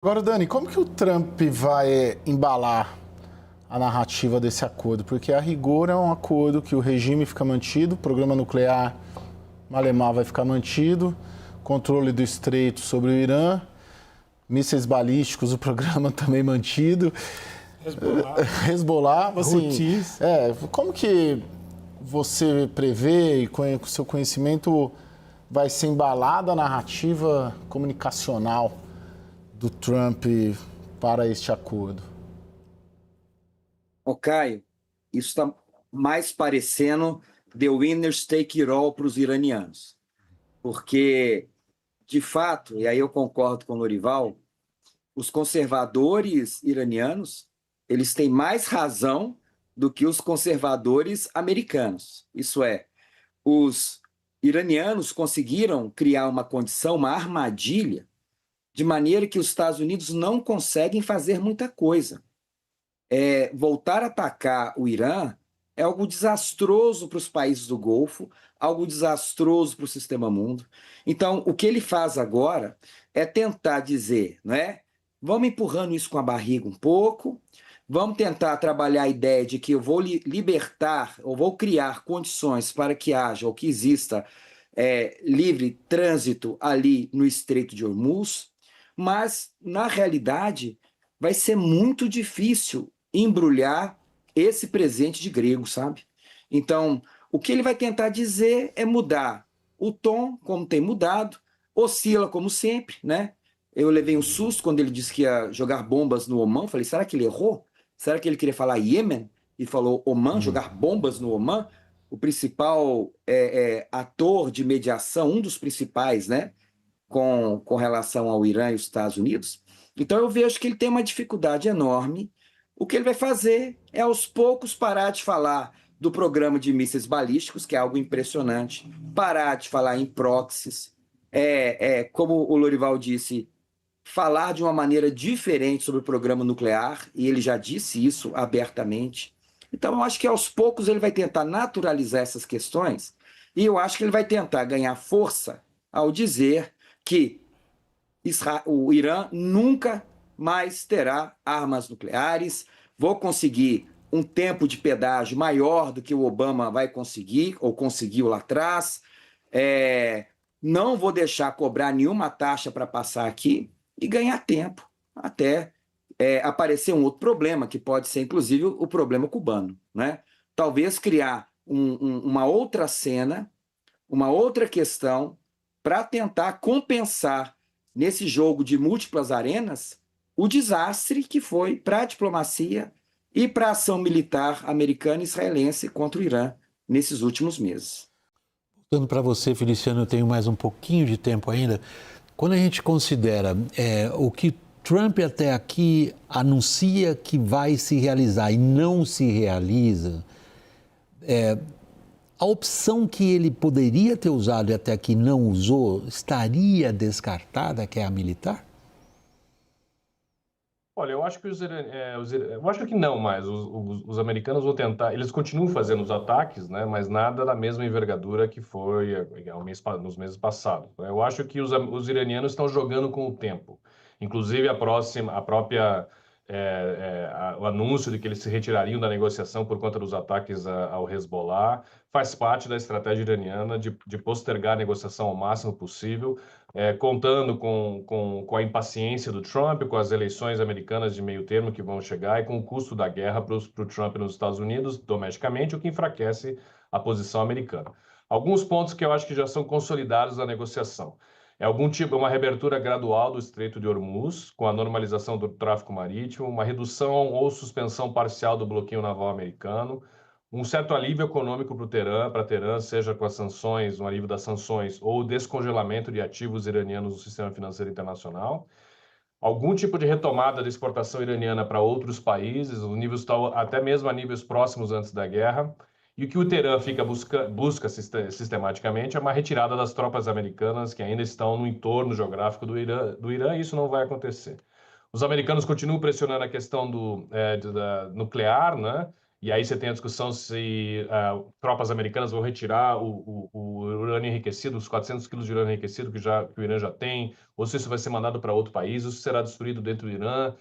Agora, Dani, como que o Trump vai embalar a narrativa desse acordo? Porque a rigor é um acordo que o regime fica mantido, o programa nuclear malemar vai ficar mantido, controle do estreito sobre o Irã, mísseis balísticos, o programa também mantido. Hezbollah, assim, como que você prevê e com o seu conhecimento vai ser embalada a narrativa comunicacional do Trump para este acordo? Ô, Caio, isso está mais parecendo The Winners Take It All para os iranianos. Porque, de fato, e aí eu concordo com o Lorival, os conservadores iranianos, eles têm mais razão do que os conservadores americanos. Isso é, os iranianos conseguiram criar uma condição, uma armadilha, de maneira que os Estados Unidos não conseguem fazer muita coisa. Voltar a atacar o Irã é algo desastroso para os países do Golfo, algo desastroso para o sistema mundo. Então, o que ele faz agora é tentar dizer, não é? Vamos empurrando isso com a barriga um pouco, vamos tentar trabalhar a ideia de que eu vou libertar, ou vou criar condições para que haja, ou que exista livre trânsito ali no Estreito de Hormuz, mas, na realidade, vai ser muito difícil embrulhar esse presente de grego, sabe? Então, o que ele vai tentar dizer é mudar o tom, como tem mudado, oscila como sempre, né? Eu levei um susto quando ele disse que ia jogar bombas no Omã. Falei, será que ele errou? Será que ele queria falar Iêmen e falou Omã, jogar bombas no Omã? O principal ator de mediação, um dos principais, né? Com relação ao Irã e os Estados Unidos. Então eu vejo que ele tem uma dificuldade enorme. O que ele vai fazer é aos poucos parar de falar do programa de mísseis balísticos, que é algo impressionante, parar de falar em proxies, como o Lorival disse, falar de uma maneira diferente sobre o programa nuclear, e ele já disse isso abertamente. Então eu acho que aos poucos ele vai tentar naturalizar essas questões, e eu acho que ele vai tentar ganhar força ao dizer que o Irã nunca mais terá armas nucleares, vou conseguir um tempo de pedágio maior do que o Obama vai conseguir, ou conseguiu lá atrás, não vou deixar cobrar nenhuma taxa para passar aqui e ganhar tempo até aparecer um outro problema, que pode ser, inclusive, o problema cubano, né? Talvez criar uma outra cena, uma outra questão, para tentar compensar nesse jogo de múltiplas arenas o desastre que foi para a diplomacia e para a ação militar americana e israelense contra o Irã nesses últimos meses. Voltando para você, Feliciano, eu tenho mais um pouquinho de tempo ainda. Quando a gente considera o que Trump até aqui anuncia que vai se realizar e não se realiza, a opção que ele poderia ter usado e até aqui não usou, estaria descartada, que é a militar? Olha, eu acho que eu acho que não mais. Os americanos vão tentar. Eles continuam fazendo os ataques, né? Mas nada da mesma envergadura que foi nos meses passados. Eu acho que os iranianos estão jogando com o tempo. Inclusive a própria o anúncio de que eles se retirariam da negociação por conta dos ataques ao Hezbollah faz parte da estratégia iraniana de postergar a negociação ao máximo possível, contando com a impaciência do Trump, com as eleições americanas de meio termo que vão chegar e com o custo da guerra para o Trump nos Estados Unidos, domesticamente, o que enfraquece a posição americana. Alguns pontos que eu acho que já são consolidados na negociação. Uma reabertura gradual do Estreito de Hormuz, com a normalização do tráfego marítimo, uma redução ou suspensão parcial do bloqueio naval americano, um certo alívio econômico para Teherã, seja com as sanções, um alívio das sanções ou o descongelamento de ativos iranianos no sistema financeiro internacional, algum tipo de retomada da exportação iraniana para outros países, o nível está até mesmo a níveis próximos antes da guerra, e o que o Teherã busca sistematicamente é uma retirada das tropas americanas que ainda estão no entorno geográfico do Irã, e isso não vai acontecer. Os americanos continuam pressionando a questão da nuclear, né? E aí você tem a discussão se tropas americanas vão retirar o urânio enriquecido, os 400 quilos de urânio enriquecido que o Irã já tem, ou se isso vai ser mandado para outro país, ou se será destruído dentro do Irã.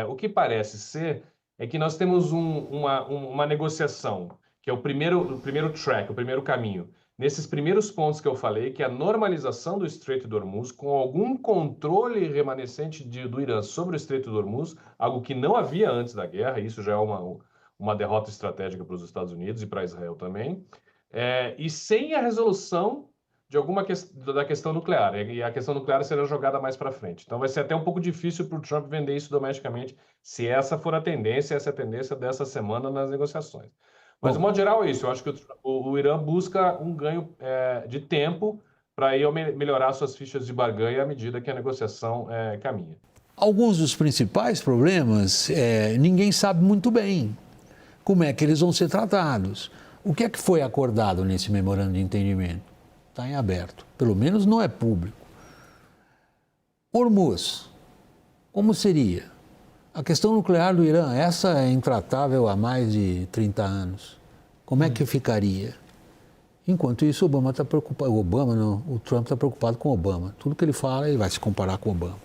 O que parece ser é que nós temos uma negociação, que é o primeiro track, o primeiro caminho. Nesses primeiros pontos que eu falei, que é a normalização do Estreito de Hormuz, com algum controle remanescente do Irã sobre o Estreito de Hormuz, algo que não havia antes da guerra, isso já é uma derrota estratégica para os Estados Unidos e para Israel também, e sem a resolução da questão nuclear, e a questão nuclear será jogada mais para frente. Então vai ser até um pouco difícil para o Trump vender isso domesticamente, se essa for a tendência, essa é a tendência dessa semana nas negociações. Mas, de modo geral, é isso. Eu acho que o Irã busca um ganho de tempo para ir melhorar suas fichas de barganha à medida que a negociação caminha. Alguns dos principais problemas, ninguém sabe muito bem como é que eles vão ser tratados. O que é que foi acordado nesse memorando de entendimento? Está em aberto. Pelo menos não é público. Hormuz, como seria? A questão nuclear do Irã, essa é intratável há mais de 30 anos. Como é que ficaria? Enquanto isso, o Trump está preocupado com Obama. Tudo que ele fala, ele vai se comparar com Obama.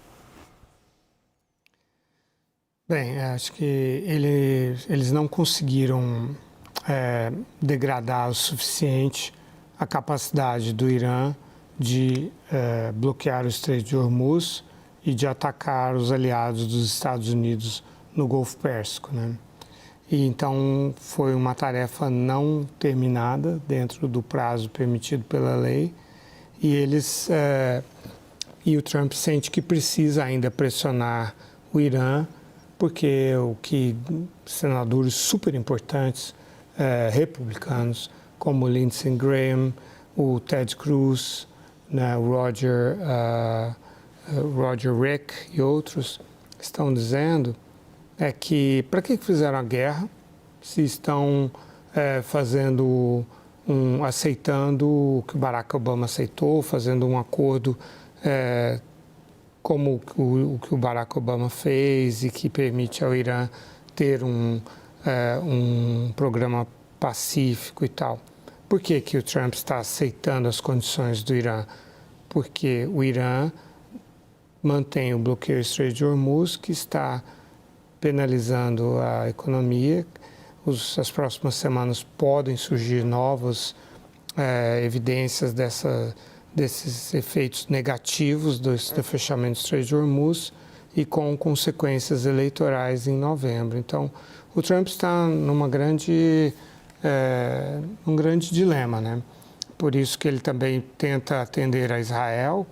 Bem, acho que eles não conseguiram degradar o suficiente a capacidade do Irã de bloquear o Estreito de Hormuz e de atacar os aliados dos Estados Unidos no Golfo Pérsico, né? E então foi uma tarefa não terminada dentro do prazo permitido pela lei e o Trump sente que precisa ainda pressionar o Irã porque senadores super importantes republicanos como Lindsey Graham, o Ted Cruz, né, o Roger Rick e outros estão dizendo que para que fizeram a guerra se estão aceitando o que o Barack Obama aceitou, fazendo um acordo como o que o Barack Obama fez e que permite ao Irã ter um programa pacífico e tal. Por que o Trump está aceitando as condições do Irã? Porque o Irã mantém o bloqueio do Estreito de Hormuz, que está penalizando a economia. As próximas semanas podem surgir novas evidências desses efeitos negativos do fechamento do Estreito de Hormuz e com consequências eleitorais em novembro. Então, o Trump está num grande dilema, né? Por isso que ele também tenta atender a Israel.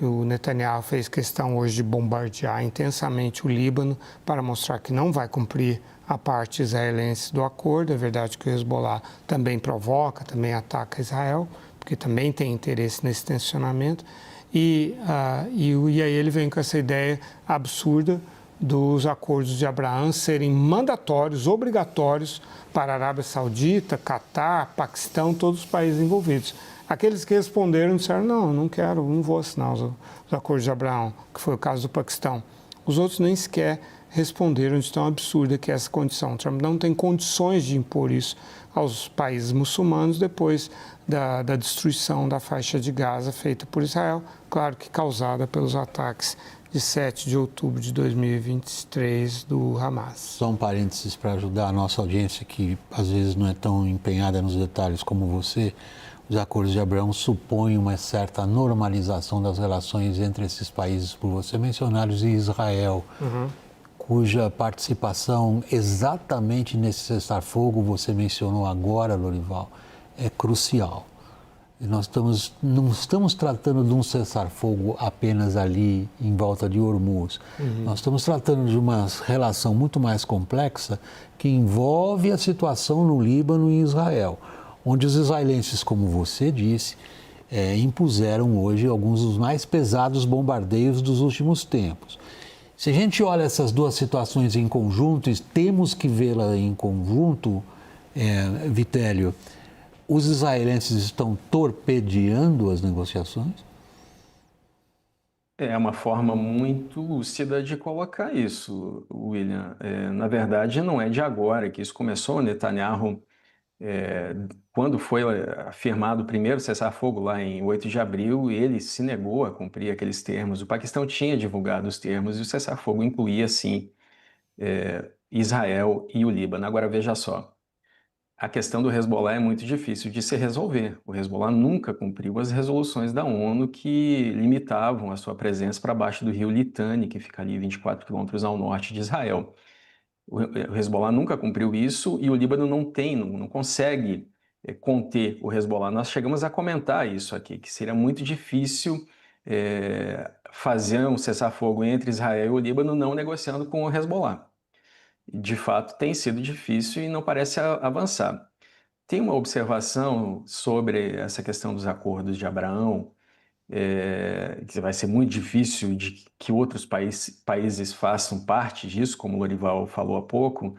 O Netanyahu fez questão hoje de bombardear intensamente o Líbano para mostrar que não vai cumprir a parte israelense do acordo. É verdade que o Hezbollah também provoca, também ataca Israel, porque também tem interesse nesse tensionamento. E aí ele vem com essa ideia absurda dos acordos de Abraão serem mandatórios, obrigatórios para a Arábia Saudita, Catar, Paquistão, todos os países envolvidos. Aqueles que responderam disseram, não quero, não vou assinar os acordos de Abraão, que foi o caso do Paquistão. Os outros nem sequer responderam de tão absurda que é essa condição. Trump não tem condições de impor isso aos países muçulmanos depois da destruição da faixa de Gaza feita por Israel, claro que causada pelos ataques de 7 de outubro de 2023 do Hamas. Só um parênteses para ajudar a nossa audiência que às vezes não é tão empenhada nos detalhes como você. Os acordos de Abraão supõem uma certa normalização das relações entre esses países, por você mencionados, e Israel, cuja participação exatamente nesse cessar-fogo, você mencionou agora, Lorival, é crucial. Não estamos tratando de um cessar-fogo apenas ali em volta de Hormuz. Nós estamos tratando de uma relação muito mais complexa que envolve a situação no Líbano e Israel, onde os israelenses, como você disse, impuseram hoje alguns dos mais pesados bombardeios dos últimos tempos. Se a gente olha essas duas situações em conjunto, e temos que vê-las em conjunto, Vitélio, os israelenses estão torpedeando as negociações? É uma forma muito lúcida de colocar isso, William. Na verdade, não é de agora que isso começou. O Netanyahu, quando foi afirmado o primeiro cessar-fogo lá em 8 de abril, ele se negou a cumprir aqueles termos. O Paquistão tinha divulgado os termos e o cessar-fogo incluía, sim, Israel e o Líbano. Agora, veja só. A questão do Hezbollah é muito difícil de se resolver. O Hezbollah nunca cumpriu as resoluções da ONU que limitavam a sua presença para baixo do rio Litani, que fica ali 24 quilômetros ao norte de Israel. O Hezbollah nunca cumpriu isso e o Líbano não consegue conter o Hezbollah. Nós chegamos a comentar isso aqui, que seria muito difícil fazer um cessar-fogo entre Israel e o Líbano não negociando com o Hezbollah. De fato, tem sido difícil e não parece avançar. Tem uma observação sobre essa questão dos acordos de Abraão, que vai ser muito difícil de que outros países façam parte disso, como o Lorival falou há pouco.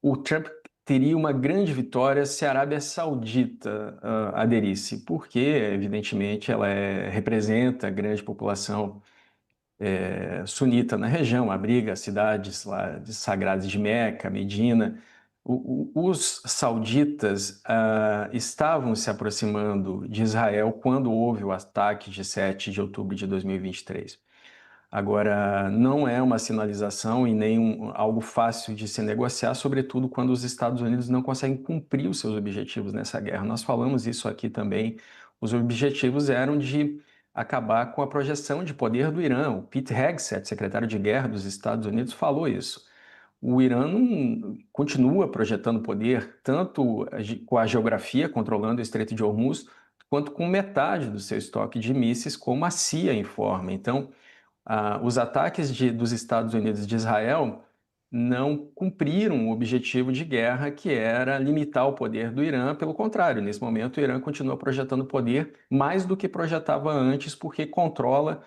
O Trump teria uma grande vitória se a Arábia Saudita aderisse, porque, evidentemente, ela representa a grande população sunita na região, abriga as cidades lá sagradas de Meca, Medina. Os sauditas estavam se aproximando de Israel quando houve o ataque de 7 de outubro de 2023. Agora, não é uma sinalização e nem algo fácil de se negociar, sobretudo quando os Estados Unidos não conseguem cumprir os seus objetivos nessa guerra. Nós falamos isso aqui também. Os objetivos eram de acabar com a projeção de poder do Irã. O Pete Hegseth, secretário de guerra dos Estados Unidos, falou isso. O Irã continua projetando poder, tanto com a geografia, controlando o Estreito de Hormuz, quanto com metade do seu estoque de mísseis, como a CIA informa. Então, os ataques dos Estados Unidos e de Israel não cumpriram o objetivo de guerra, que era limitar o poder do Irã. Pelo contrário, nesse momento o Irã continua projetando poder mais do que projetava antes, porque controla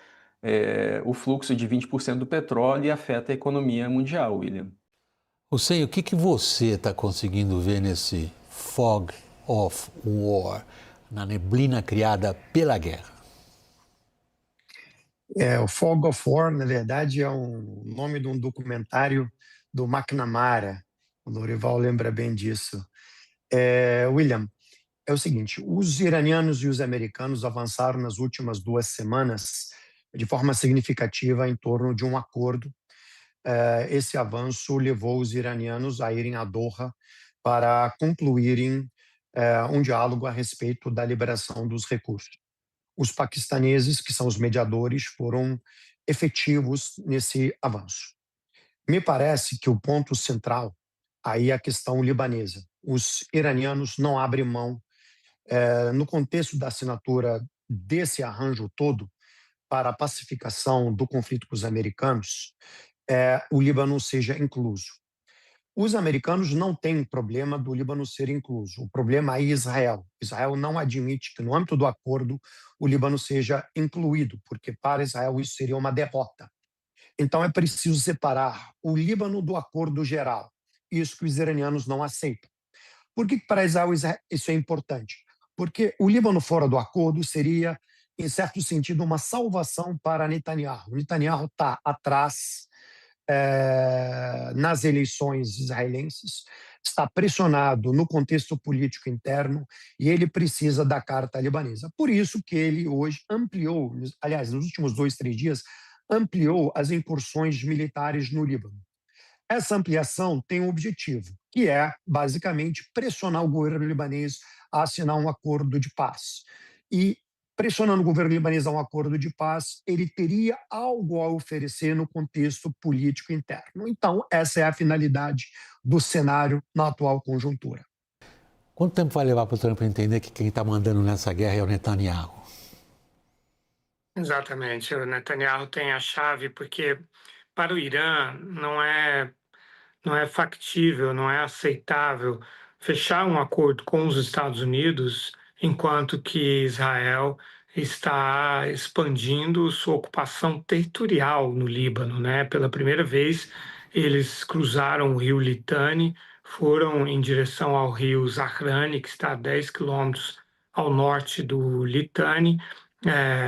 o fluxo de 20% do petróleo e afeta a economia mundial, William. Hussein, o que você está conseguindo ver nesse fog of war, na neblina criada pela guerra? O Fog of War, na verdade, é o nome de um documentário do McNamara. O Lorival lembra bem disso. William, é o seguinte, os iranianos e os americanos avançaram nas últimas 2 semanas de forma significativa em torno de um acordo. Esse avanço levou os iranianos a irem a Doha para concluírem um diálogo a respeito da liberação dos recursos. Os paquistaneses, que são os mediadores, foram efetivos nesse avanço. Me parece que o ponto central aí é a questão libanesa. Os iranianos não abrem mão, no contexto da assinatura desse arranjo todo, para a pacificação do conflito com os americanos, o Líbano seja incluso. Os americanos não têm problema do Líbano ser incluso. O problema é Israel. Israel não admite que, no âmbito do acordo, o Líbano seja incluído, porque para Israel isso seria uma derrota. Então é preciso separar o Líbano do acordo geral. Isso que os iranianos não aceitam. Por que para Israel isso é importante? Porque o Líbano fora do acordo seria, em certo sentido, uma salvação para Netanyahu. Netanyahu está atrás nas eleições israelenses, está pressionado no contexto político interno e ele precisa da carta libanesa. Por isso que ele hoje ampliou, aliás, nos últimos 2, 3 dias, ampliou as incursões militares no Líbano. Essa ampliação tem um objetivo, que é, basicamente, pressionar o governo libanês a assinar um acordo de paz. E pressionando o governo libanês a um acordo de paz, ele teria algo a oferecer no contexto político interno. Então, essa é a finalidade do cenário na atual conjuntura. Quanto tempo vai levar para o Trump entender que quem está mandando nessa guerra é o Netanyahu? Exatamente, o Netanyahu tem a chave, porque para o Irã não é factível, não é aceitável fechar um acordo com os Estados Unidos enquanto que Israel está expandindo sua ocupação territorial no Líbano, né? Pela primeira vez, eles cruzaram o rio Litani, foram em direção ao rio Zahrani, que está a 10 quilômetros ao norte do Litani,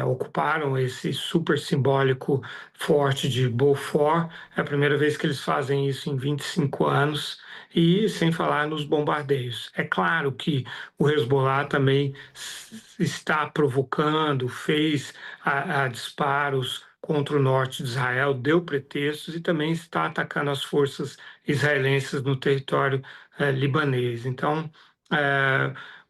ocuparam esse super simbólico forte de Beaufort. É a primeira vez que eles fazem isso em 25 anos, e sem falar nos bombardeios. É claro que o Hezbollah também está provocando, fez disparos contra o norte de Israel, deu pretextos e também está atacando as forças israelenses no território libanês. Então,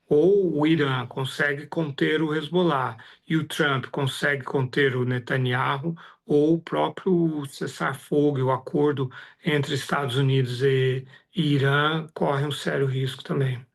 ou o Irã consegue conter o Hezbollah e o Trump consegue conter o Netanyahu, ou o próprio cessar-fogo e o acordo entre Estados Unidos e Irã corre um sério risco também.